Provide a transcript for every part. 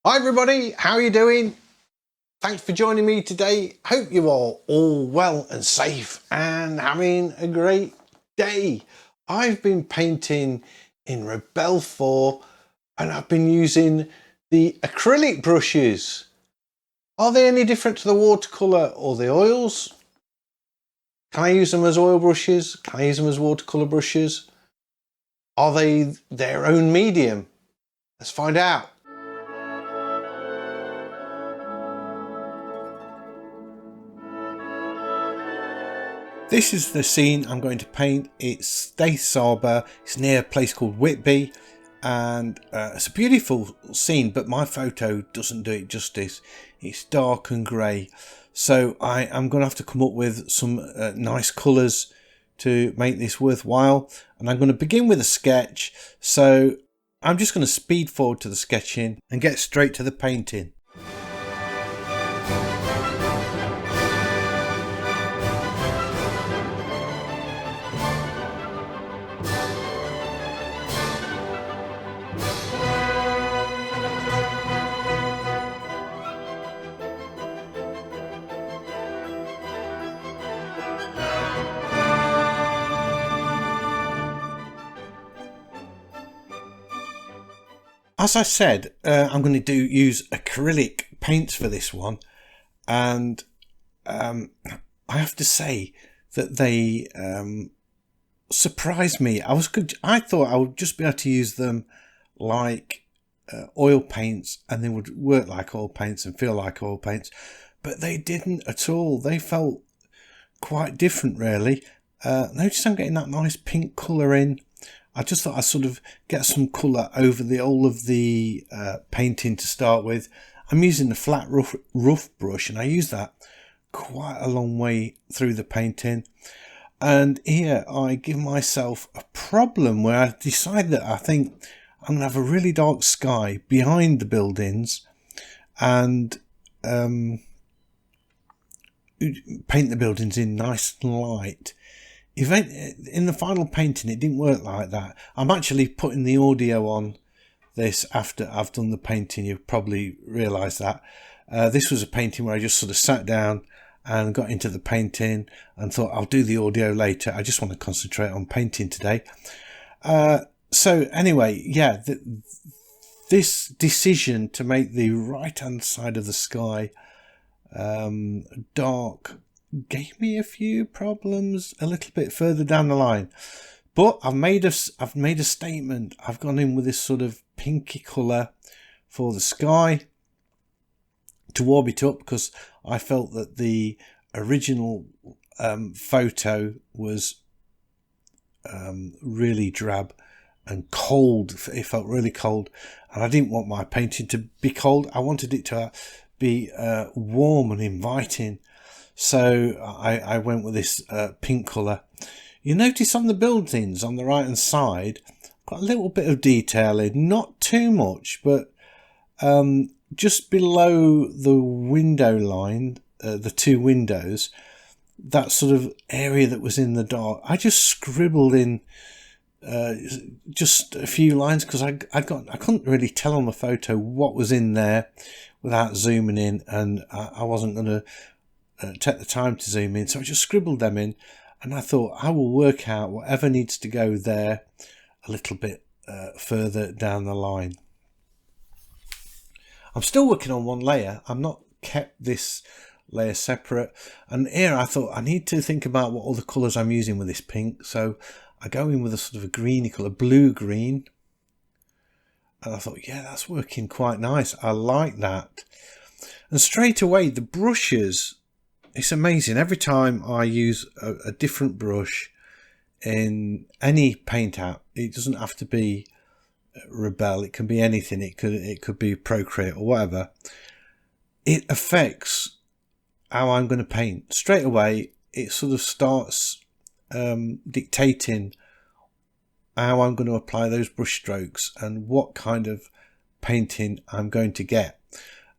Hi everybody, how are you doing? Thanks for joining me today. Hope you are all well and safe and having a great day. I've been painting in Rebelle 4 and I've been using the acrylic brushes. Are they any different to the watercolour or the oils? Can I use them as oil brushes? Can I use them as watercolour brushes? Are they their own medium? Let's find out. This is the scene I'm going to paint. It's Stace Harbour. It's near a place called Whitby, and it's a beautiful scene, but my photo doesn't do it justice. It's dark and grey, so I am going to have to come up with some nice colours to make this worthwhile. And I'm going to begin with a sketch, so I'm just going to speed forward to the sketching and get straight to the painting. As I said, I'm going to use acrylic paints for this one, and I have to say that they surprised me. I thought I would just be able to use them like oil paints, and they would work like oil paints and feel like oil paints, but they didn't at all. They felt quite different, really. Notice I'm getting that nice pink colour in. I just thought I'd sort of get some colour over all of the painting to start with. I'm using the flat rough brush, and I use that quite a long way through the painting. And here I give myself a problem where I decide that I think I'm going to have a really dark sky behind the buildings and paint the buildings in nice and light. In the final painting it didn't work like that. I'm actually putting the audio on this after I've done the painting. You've probably realised that. This was a painting where I just sort of sat down and got into the painting and thought I'll do the audio later. I just want to concentrate on painting today. So anyway, yeah, this decision to make the right hand side of the sky dark gave me a few problems a little bit further down the line, but I've made a statement. I've gone in with this sort of pinky colour for the sky to warm it up, because I felt that the original photo was really drab and cold. It felt really cold, and I didn't want my painting to be cold. I wanted it to be warm and inviting. So I went with this pink colour. You notice on the buildings on the right hand side, got a little bit of detailing, not too much, but just below the window line, the two windows, that sort of area that was in the dark, I just scribbled in just a few lines, because I couldn't really tell on the photo what was in there without zooming in, and I wasn't going to take the time to zoom in, so I just scribbled them in, and I thought I will work out whatever needs to go there a little bit further down the line. I'm still working on one layer. I've not kept this layer separate, and here I thought I need to think about what other colours I'm using with this pink, so I go in with a sort of a greeny colour, blue green, and I thought, yeah, that's working quite nice. I like that. And straight away the brushes, it's amazing. Every time I use a different brush in any paint app, it doesn't have to be Rebelle, it can be anything. It could be Procreate or whatever. It affects how I'm going to paint. Straight away, it sort of starts dictating how I'm going to apply those brush strokes and what kind of painting I'm going to get.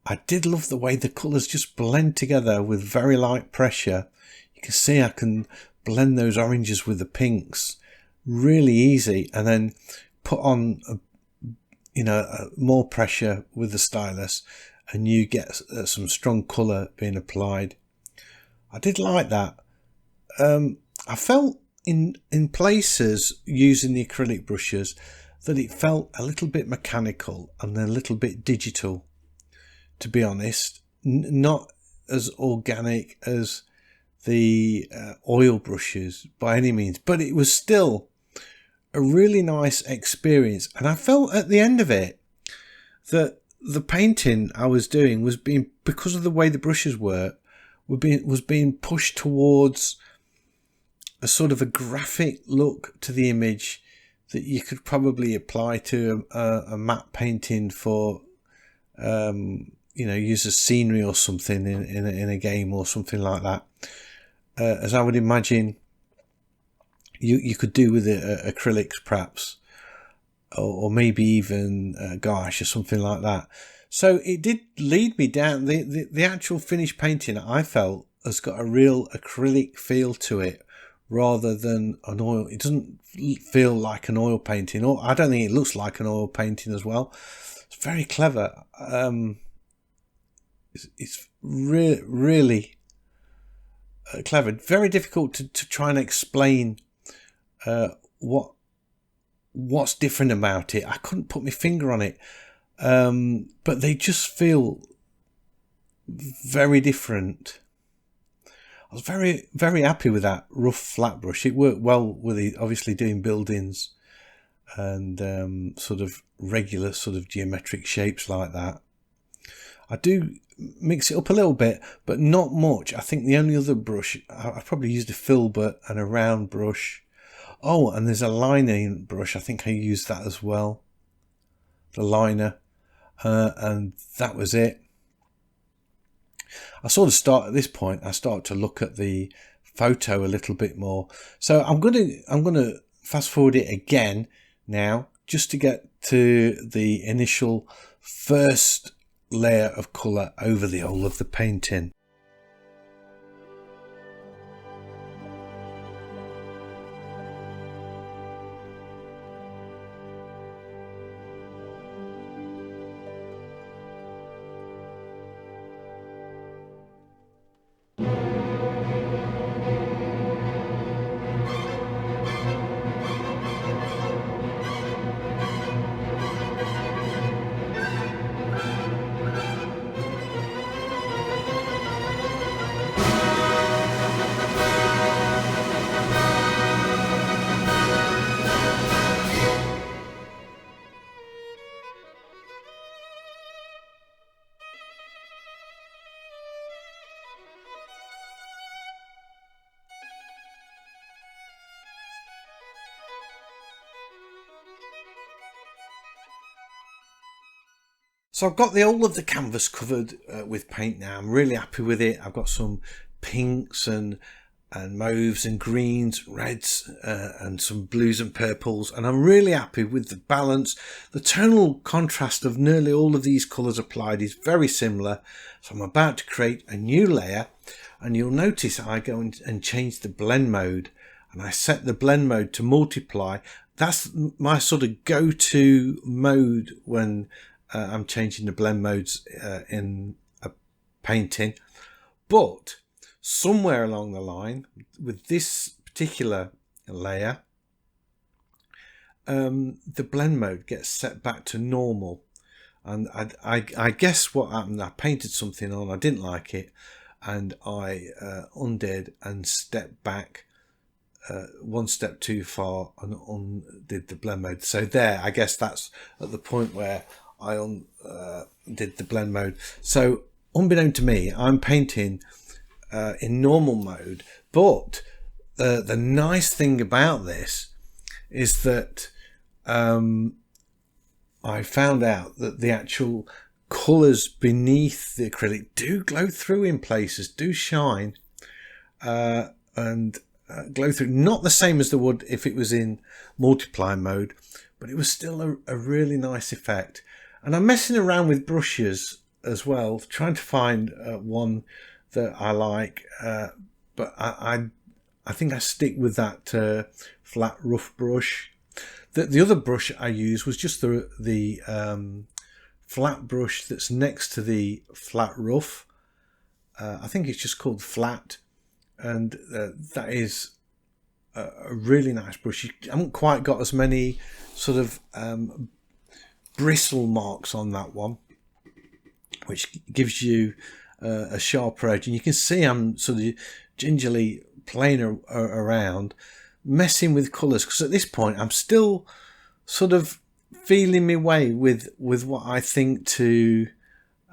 I did love the way the colours just blend together with very light pressure. You can see I can blend those oranges with the pinks really easy, and then put on more pressure with the stylus, and you get some strong colour being applied. I did like that. I felt in places using the acrylic brushes that it felt a little bit mechanical and a little bit digital, to be honest. Not as organic as the oil brushes by any means, but it was still a really nice experience. And I felt at the end of it that the painting I was doing was being, because of the way the brushes was being pushed towards a sort of a graphic look to the image that you could probably apply to a matte painting for use as scenery or something in a game or something like that, as I would imagine you could do with acrylics perhaps, or maybe even gouache or something like that. So it did lead me down the actual finished painting. I felt has got a real acrylic feel to it rather than an oil. It doesn't feel like an oil painting, or I don't think it looks like an oil painting as well. It's very clever. It's really clever. Very difficult to try and explain what's different about it. I couldn't put my finger on it, but they just feel very different. I was very, very happy with that rough flat brush. It worked well with obviously doing buildings and sort of regular sort of geometric shapes like that. I do mix it up a little bit, but not much. I think the only other brush, I probably used a filbert and a round brush. Oh, and there's a lining brush. I think I used that as well. The liner. And that was it. I sort of start at this point. I start to look at the photo a little bit more. So I'm gonna fast forward it again now, just to get to the initial first layer of colour over the whole of the painting. So I've got the whole of the canvas covered with paint now. I'm really happy with it. I've got some pinks and mauves and greens, reds and some blues and purples, and I'm really happy with the balance. The tonal contrast of nearly all of these colours applied is very similar. So I'm about to create a new layer, and you'll notice I go and change the blend mode, and I set the blend mode to multiply. That's my sort of go-to mode when I'm changing the blend modes in a painting. But somewhere along the line with this particular layer, the blend mode gets set back to normal, and I guess what happened, I painted something on, I didn't like it, and I undid and stepped back one step too far and undid the blend mode. So there, I guess that's at the point where I did the blend mode. So unbeknown to me, I'm painting in normal mode, but the nice thing about this is that I found out that the actual colours beneath the acrylic do glow through in places, do shine and glow through. Not the same as they would if it was in multiply mode, but it was still a really nice effect. And I'm messing around with brushes as well, trying to find one that I like, but I think I stick with that flat rough brush. The other brush I used was just the flat brush that's next to the flat rough. I think it's just called Flat, and that is a really nice brush. You haven't quite got as many sort of bristle marks on that one, which gives you a sharper edge. And you can see I'm sort of gingerly playing around, messing with colours, because at this point I'm still sort of feeling my way with what I think to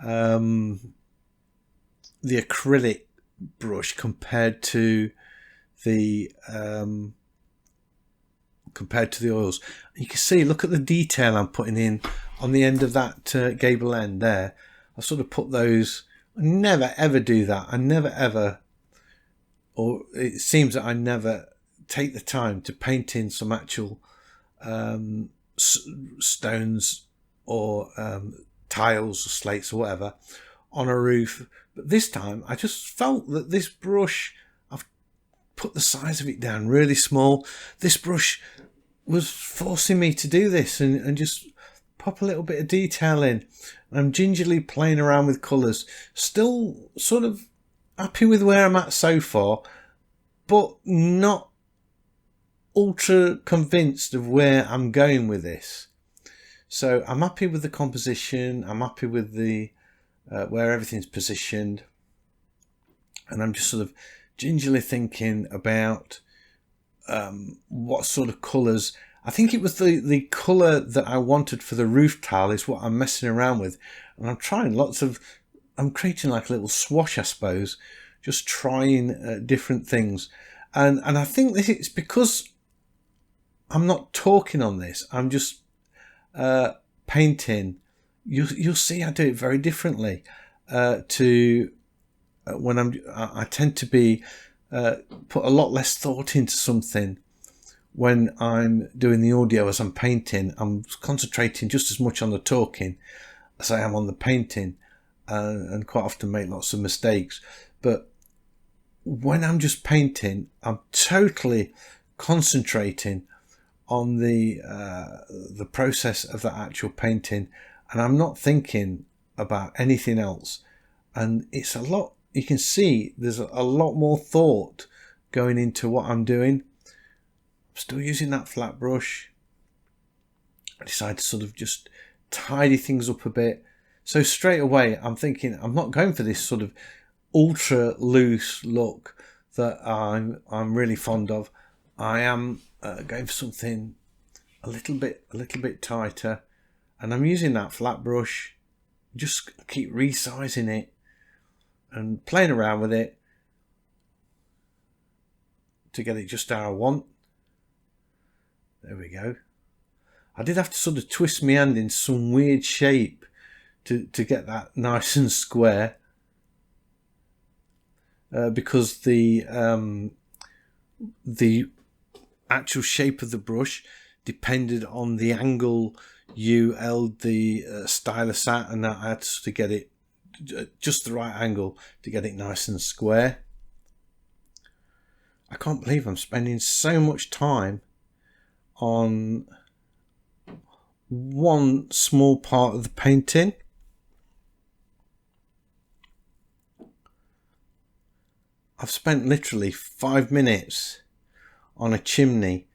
the acrylic brush compared to the oils. You can see, look at the detail I'm putting in on the end of that gable end there. I sort of put those. I never ever do that. I never ever, or it seems that I never take the time to paint in some actual stones or tiles or slates or whatever on a roof. But this time I just felt that this brush, I've put the size of it down really small. This brush was forcing me to do this and just pop a little bit of detail in. I'm gingerly playing around with colours, still sort of happy with where I'm at so far, but not ultra convinced of where I'm going with this. So I'm happy with the composition, I'm happy with the where everything's positioned, and I'm just sort of gingerly thinking about what sort of colours. I think it was the colour that I wanted for the roof tile is what I'm messing around with, and I'm trying I'm creating like a little swash, I suppose, just trying different things, and I think this is because I'm not talking on this, I'm just painting. You'll see I do it very differently to when I tend to be put a lot less thought into something. When I'm doing the audio as I'm painting, I'm concentrating just as much on the talking as I am on the painting, and quite often make lots of mistakes. But when I'm just painting, I'm totally concentrating on the process of the actual painting, and I'm not thinking about anything else. And it's a lot, you can see there's a lot more thought going into what I'm doing. I'm still using that flat brush. I decided to sort of just tidy things up a bit. So straight away I'm thinking I'm not going for this sort of ultra loose look that I'm really fond of. I am going for something a little bit tighter, and I'm using that flat brush. Just keep resizing it and playing around with it to get it just how I want. There we go. I did have to sort of twist my hand in some weird shape to get that nice and square, because the actual shape of the brush depended on the angle you held the stylus at, and I had to get it just the right angle to get it nice and square. I can't believe I'm spending so much time on one small part of the painting. I've spent literally 5 minutes on a chimney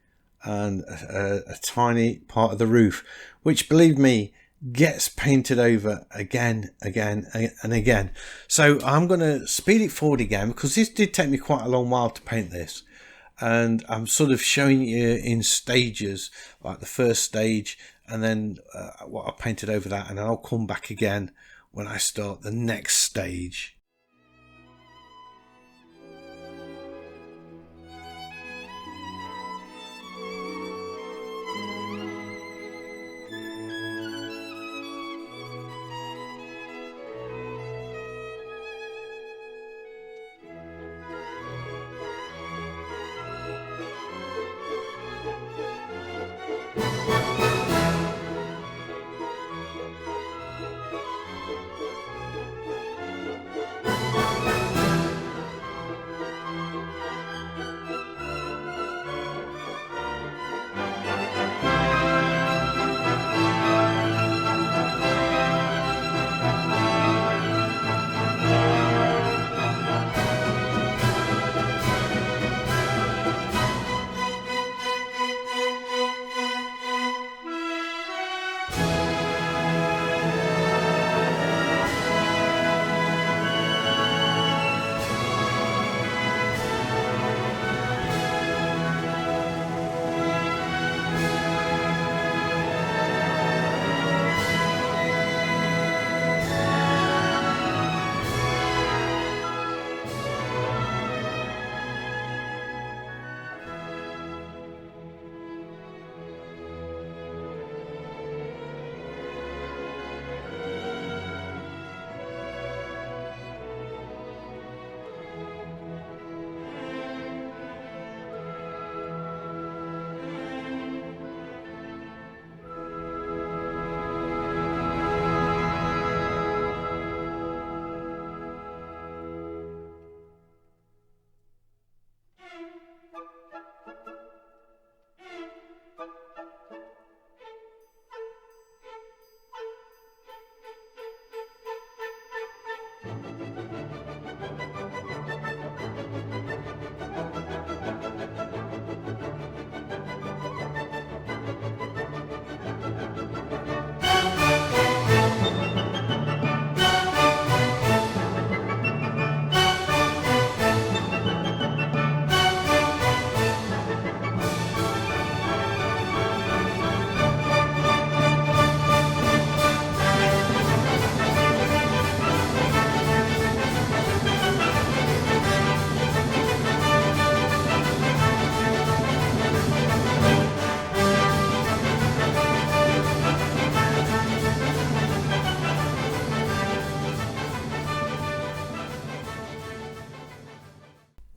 and a tiny part of the roof, which, believe me, gets painted over again and again. So I'm going to speed it forward again, because this did take me quite a long while to paint this, and I'm sort of showing you in stages, like the first stage and then what I painted over that, and I'll come back again when I start the next stage.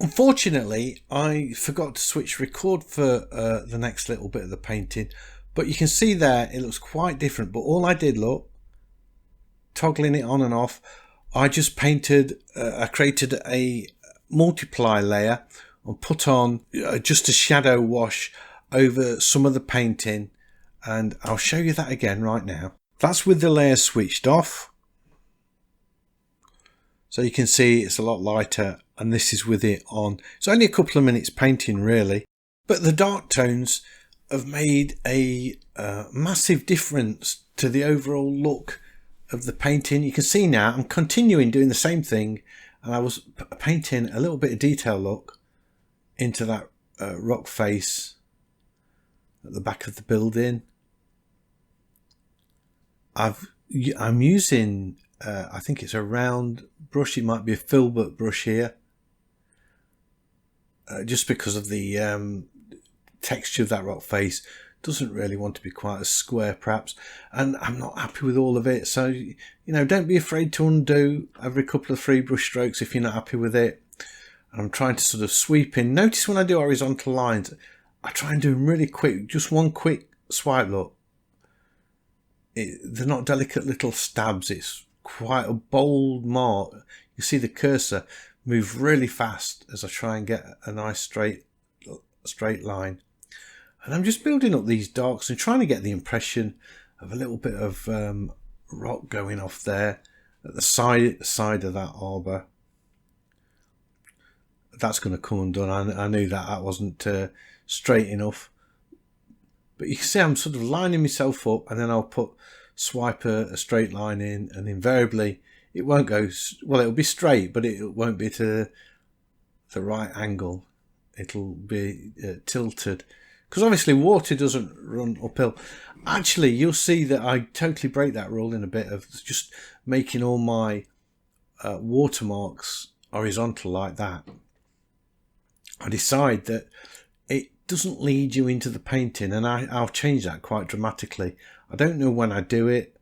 Unfortunately, I forgot to switch record for the next little bit of the painting, but you can see there it looks quite different. But all I did, look, toggling it on and off, I just painted, I created a multiply layer and put on just a shadow wash over some of the painting, and I'll show you that again right now. That's with the layer switched off, so you can see it's a lot lighter, and this is with it on. It's only a couple of minutes painting really, but the dark tones have made a massive difference to the overall look of the painting. You can see now I'm continuing doing the same thing, and I was painting a little bit of detail look into that rock face at the back of the building. I'm using I think it's a round brush, it might be a filbert brush here, just because of the texture of that rock face. Doesn't really want to be quite as square perhaps, and I'm not happy with all of it. So, you know, don't be afraid to undo every couple of free brush strokes if you're not happy with it. And I'm trying to sort of sweep in. Notice when I do horizontal lines, I try and do them really quick, just one quick swipe look. They're not delicate little stabs, it's quite a bold mark. You see the cursor move really fast as I try and get a nice straight line. And I'm just building up these darks and trying to get the impression of a little bit of rock going off there at the side of that arbour. That's going to come undone. I knew that wasn't straight enough. But you can see I'm sort of lining myself up, and then I'll swipe a straight line in, and invariably it won't go, well, it'll be straight, but it won't be to the right angle. It'll be tilted, because obviously water doesn't run uphill. Actually, you'll see that I totally break that rule in a bit of just making all my watermarks horizontal like that. I decide that it doesn't lead you into the painting, and I'll change that quite dramatically. I don't know when I do it.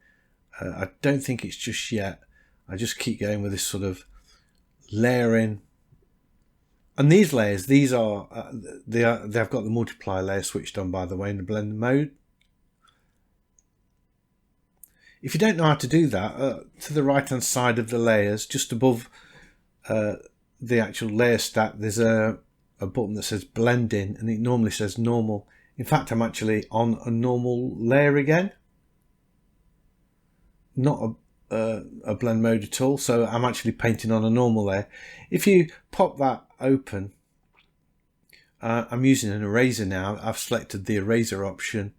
I don't think it's just yet. I just keep going with this sort of layering. And these layers, these are they've got the multiply layer switched on, by the way, in the blend mode. If you don't know how to do that, to the right hand side of the layers, just above the actual layer stack, there's a button that says blending, and it normally says normal. In fact, I'm actually on a normal layer again, not a blend mode at all, so I'm actually painting on a normal layer. If you pop that open, I'm using an eraser now. I've selected the eraser option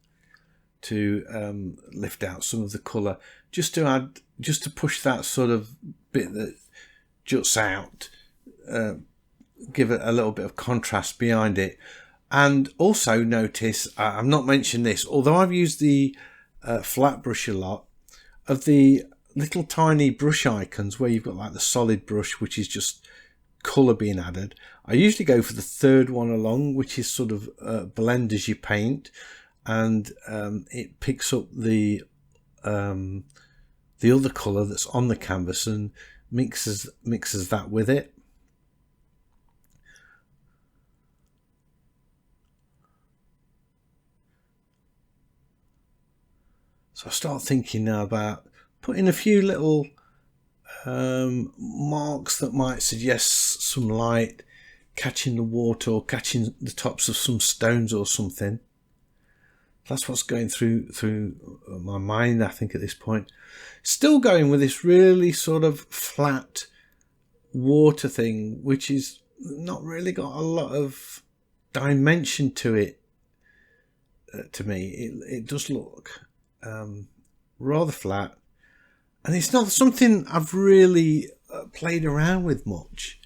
to lift out some of the colour, just to push that sort of bit that juts out, give it a little bit of contrast behind it. And also notice, I've not mentioned this, although I've used the flat brush a lot, of the little tiny brush icons where you've got like the solid brush, which is just colour being added. I usually go for the third one along, which is sort of blend as you paint, and it picks up the other colour that's on the canvas and mixes that with it. So I start thinking now about putting a few little marks that might suggest some light catching the water or catching the tops of some stones or something. That's what's going through my mind, I think, at this point. Still going with this really sort of flat water thing, which is not really got a lot of dimension to it. To me, it does look rather flat, and it's not something I've really played around with much.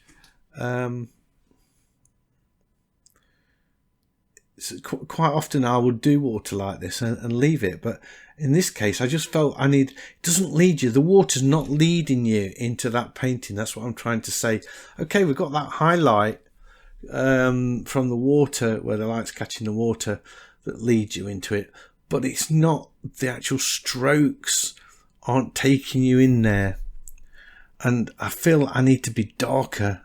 So quite often I would do water like this and leave it, but in this case I just felt it doesn't lead you. The water's not leading you into that painting. That's what I'm trying to say. Okay, we've got that highlight from the water, where the light's catching the water, that leads you into it, but it's not, the actual strokes aren't taking you in there. And I feel I need to be darker.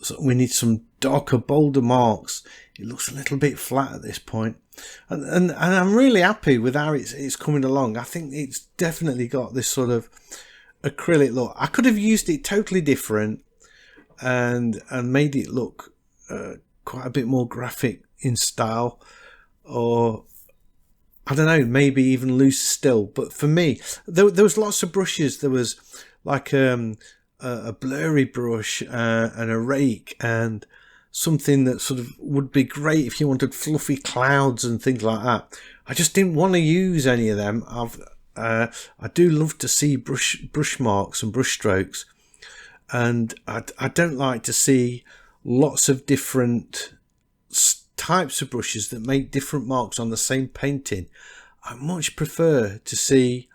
So we need some darker, bolder marks. It looks a little bit flat at this point. And I'm really happy with how it's coming along. I think it's definitely got this sort of acrylic look. I could have used it totally different and made it look quite a bit more graphic in style, or I don't know, maybe even loose still. But for me, there was lots of brushes. There was like a blurry brush and a rake, and something that sort of would be great if you wanted fluffy clouds and things like that. I just didn't want to use any of them. I do love to see brush marks and brush strokes, and I don't like to see lots of different types of brushes that make different marks on the same painting. I much prefer to see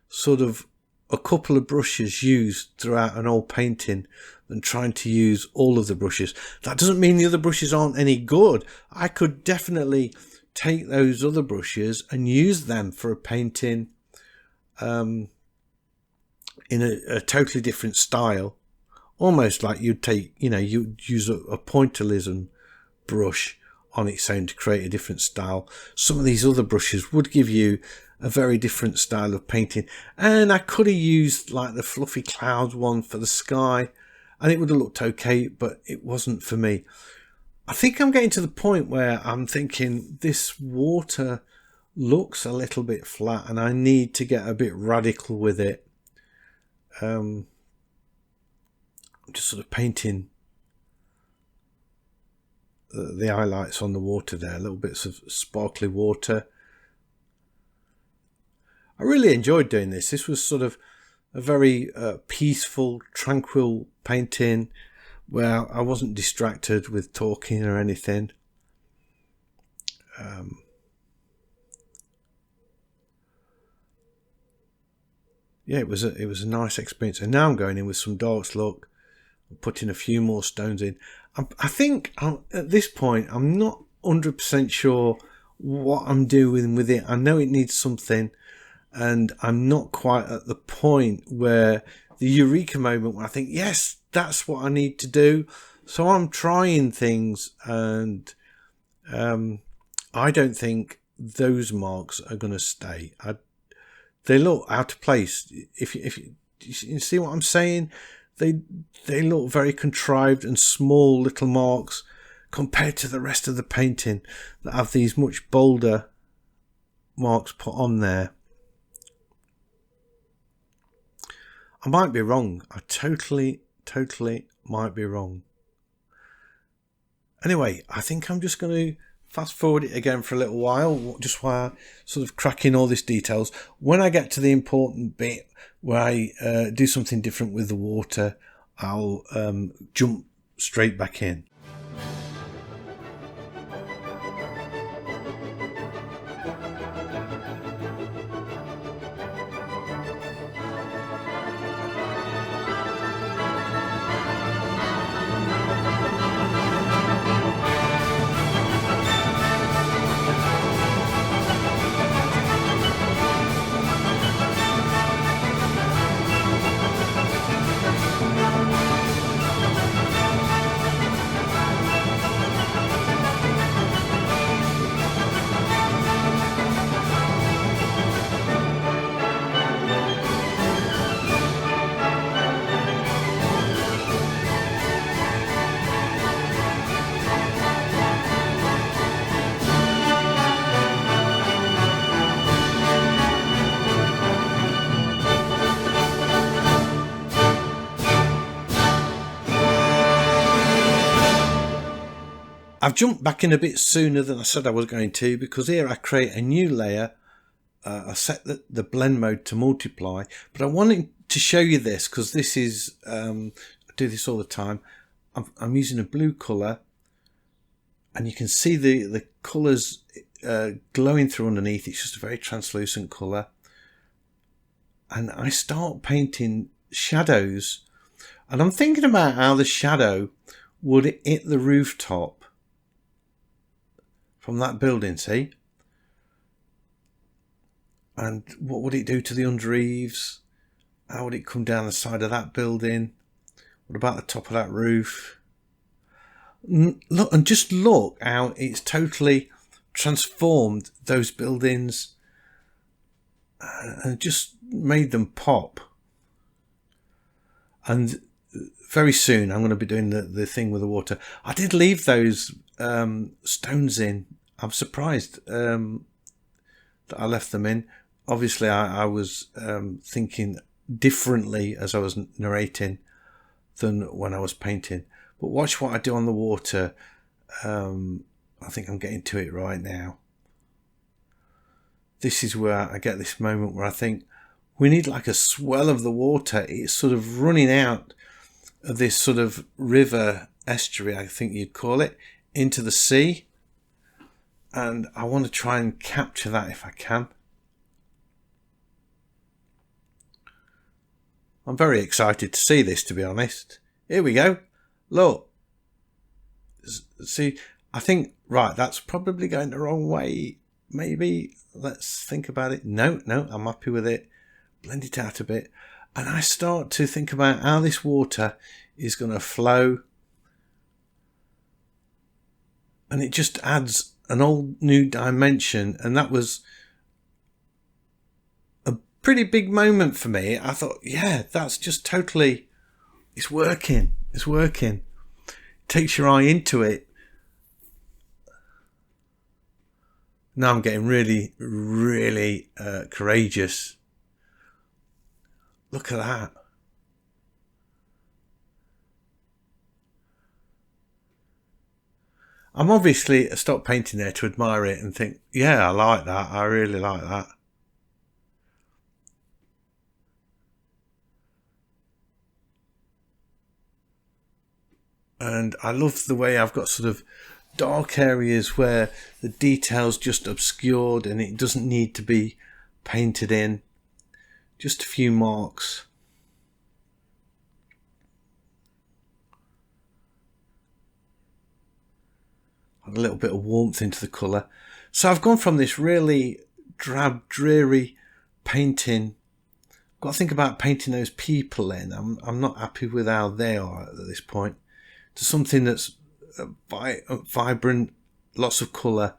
sort of a couple of brushes used throughout an old painting than trying to use all of the brushes. That doesn't mean the other brushes aren't any good. I could definitely take those other brushes and use them for a painting in a totally different style, almost like you'd take, you'd use a pointillism brush on its own to create a different style. Some of these other brushes would give you a very different style of painting, and I could have used like the fluffy cloud one for the sky and it would have looked okay, but it wasn't for me. I think I'm getting to the point where I'm thinking this water looks a little bit flat and I need to get a bit radical with it. I'm just sort of painting the highlights on the water there, little bits of sparkly water. I really enjoyed doing this. This was sort of a very peaceful, tranquil painting where I wasn't distracted with talking or anything. Yeah, it was a nice experience. And now I'm going in with some darks. Look, I'm putting a few more stones in. I think at this point I'm not 100% sure what I'm doing with it. I know it needs something, and I'm not quite at the point where the eureka moment where I think, yes, that's what I need to do. So I'm trying things, and I don't think those marks are going to stay. They look out of place. If you see what I'm saying, they look very contrived and small little marks compared to the rest of the painting that have these much bolder marks put on there. I might be wrong. I totally might be wrong. Anyway, I think I'm just going to fast forward it again for a little while, just while I sort of crack in all these details. When I get to the important bit where I do something different with the water, I'll jump straight back in. I've jumped back in a bit sooner than I said I was going to, because here I create a new layer. I set the blend mode to multiply, but I wanted to show you this because this is, I do this all the time. I'm using a blue colour, and you can see the colours glowing through underneath. It's just a very translucent colour. And I start painting shadows, and I'm thinking about how the shadow would hit the rooftop from that building, see? And what would it do to the under eaves? How would it come down the side of that building? What about the top of that roof? Look, and just look how it's totally transformed those buildings and just made them pop. And very soon I'm going to be doing the thing with the water. I did leave those stones in. I'm surprised that I left them in. Obviously I was thinking differently as I was narrating than when I was painting. But watch what I do on the water. I think I'm getting to it right now. This is where I get this moment where I think we need like a swell of the water. It's sort of running out of this sort of river estuary, I think you'd call it, into the sea. And I want to try and capture that if I can. I'm very excited to see this, to be honest. Here we go. Look. See, I think, right, that's probably going the wrong way. Maybe let's think about it. No, I'm happy with it. Blend it out a bit. And I start to think about how this water is going to flow. And it just adds an whole new dimension. And that was a pretty big moment for me. I thought, yeah, that's just totally, it's working. It's working. It takes your eye into it. Now I'm getting really, really courageous. Look at that. I'm obviously stopped painting there to admire it and think, yeah, I like that. I really like that. And I love the way I've got sort of dark areas where the detail's just obscured and it doesn't need to be painted in. Just a few marks. Add a little bit of warmth into the colour. So I've gone from this really drab, dreary painting. I've got to think about painting those people in. I'm not happy with how they are at this point. To something that's vibrant, lots of colour,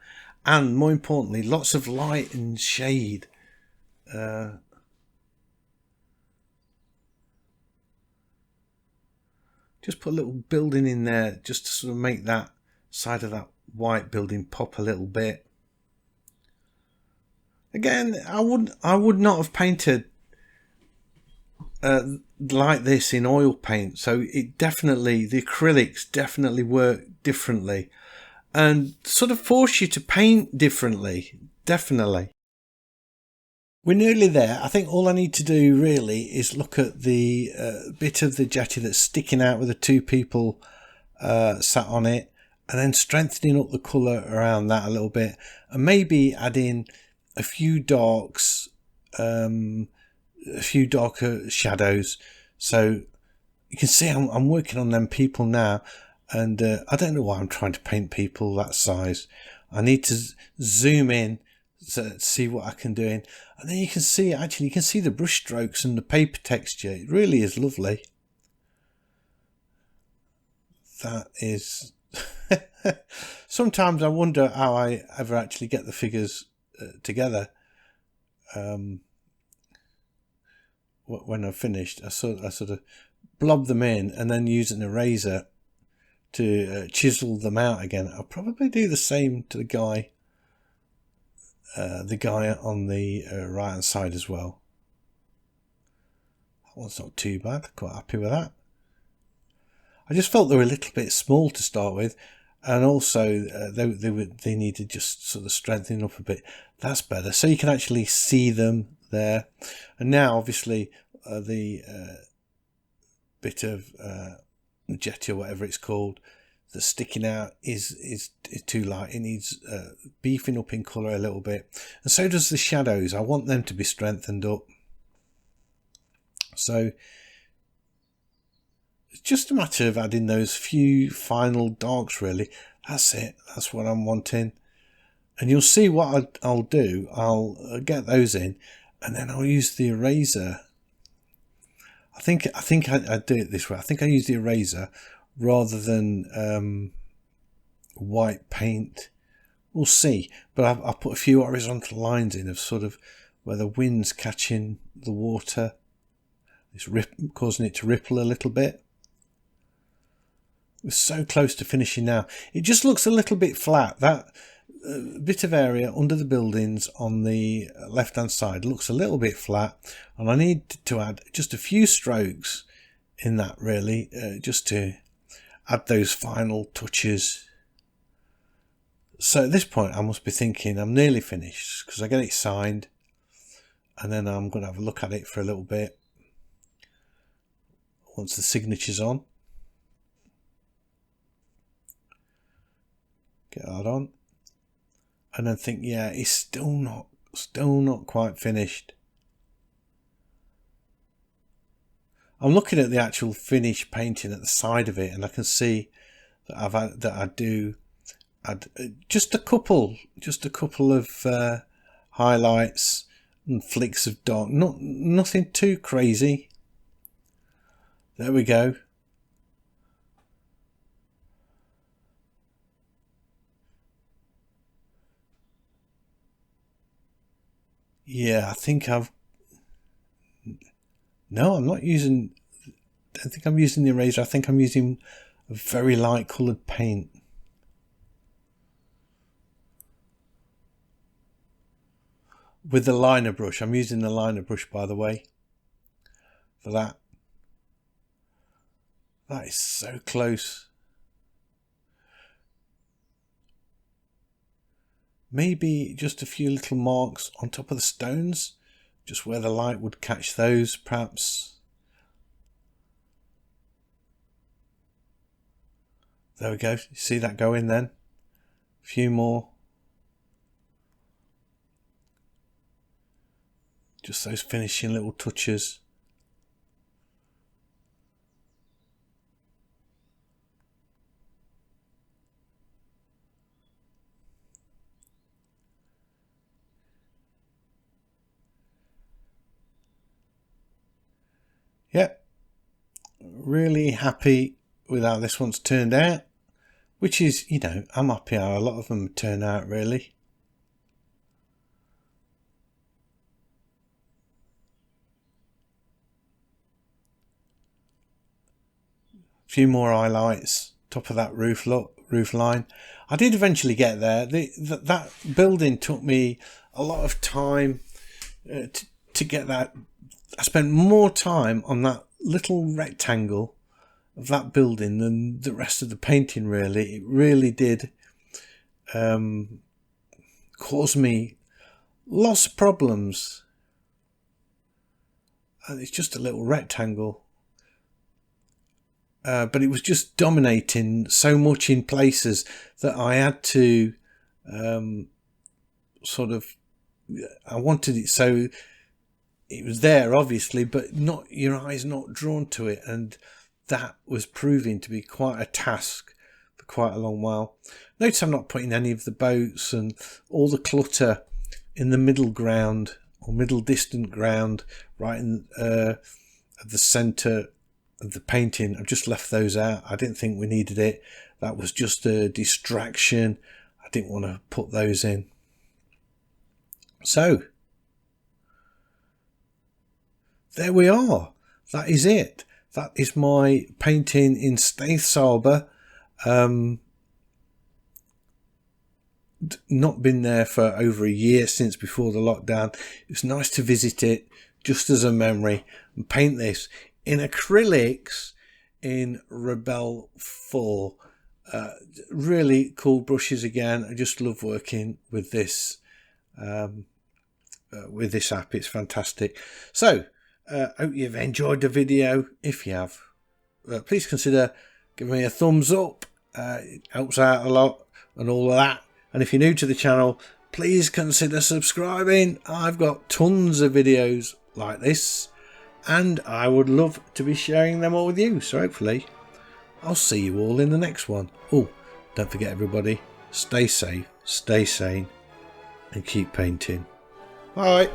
and more importantly, lots of light and shade. Just put a little building in there just to sort of make that side of that white building pop a little bit. Again, I would not have painted like this in oil paint, so it definitely, the acrylics definitely work differently and sort of force you to paint differently. Definitely. We're nearly there. I think all I need to do really is look at the bit of the jetty that's sticking out with the two people sat on it, and then strengthening up the colour around that a little bit, and maybe adding a few darks, a few darker shadows. So you can see I'm working on them people now, and I don't know why I'm trying to paint people that size. I need to zoom in to see what I can do in, and then you can see, actually you can see the brush strokes and the paper texture. It really is lovely. That is sometimes I wonder how I ever actually get the figures together. When I've finished, I sort of blob them in and then use an eraser to chisel them out again. I'll probably do the same to the guy on the right hand side as well. That one's not too bad. Quite happy with that. I just felt they were a little bit small to start with. and also they needed just sort of strengthening up a bit. That's better, so you can actually see them there. And now obviously the bit of jetty or whatever it's called that's sticking out is too light. It needs beefing up in colour a little bit, and so does the shadows. I want them to be strengthened up. So it's just a matter of adding those few final darks, really. That's it. That's what I'm wanting. And you'll see what I'll do. I'll get those in, and then I'll use the eraser. I think I do it this way. I think I use the eraser rather than white paint. We'll see. But I've put a few horizontal lines in of sort of where the wind's catching the water. It's causing it to ripple a little bit. We're so close to finishing now. It just looks a little bit flat. That bit of area under the buildings on the left hand side looks a little bit flat, and I need to add just a few strokes in that, really, just to add those final touches. So at this point I must be thinking I'm nearly finished, because I get it signed and then I'm going to have a look at it for a little bit once the signature's on. Get that on, and then think, yeah, it's still not quite finished. I'm looking at the actual finished painting at the side of it, and I can see that I do add just a couple of highlights and flicks of dark. Nothing too crazy. There we go. Yeah, I think no, I'm not using, I don't think I'm using the eraser. I think I'm using a very light coloured paint. With the liner brush. I'm using the liner brush, by the way, for that. That is so close. Maybe just a few little marks on top of the stones, just where the light would catch those, perhaps. There we go. You see that go in then? A few more. Just those finishing little touches. Yep, really happy with how this one's turned out, which is, you know, I'm happy how a lot of them turn out, really. A few more highlights, top of that roof line. I did eventually get there. That building took me a lot of time to get that. I spent more time on that little rectangle of that building than the rest of the painting, really. It really did cause me lots of problems. And it's just a little rectangle. But it was just dominating so much in places that I had to I wanted it so it was there, obviously, but not your eyes not drawn to it, and that was proving to be quite a task for quite a long while. Notice I'm not putting any of the boats and all the clutter in the middle ground or middle distant ground right in at the centre of the painting. I've just left those out. I didn't think we needed it. That was just a distraction. I didn't want to put those in. So there we are. That is it. That is my painting in Stevethescribbler. Not been there for over a year, since before the lockdown. It's nice to visit it just as a memory and paint this in acrylics in Rebelle 4. Really cool brushes again. I just love working with this app. It's fantastic. So hope you've enjoyed the video. If you have, please consider giving me a thumbs up. It helps out a lot and all of that. And if you're new to the channel, please consider subscribing. I've got tons of videos like this and I would love to be sharing them all with you. So hopefully I'll see you all in the next one. Oh, don't forget everybody, stay safe, stay sane and keep painting. Bye.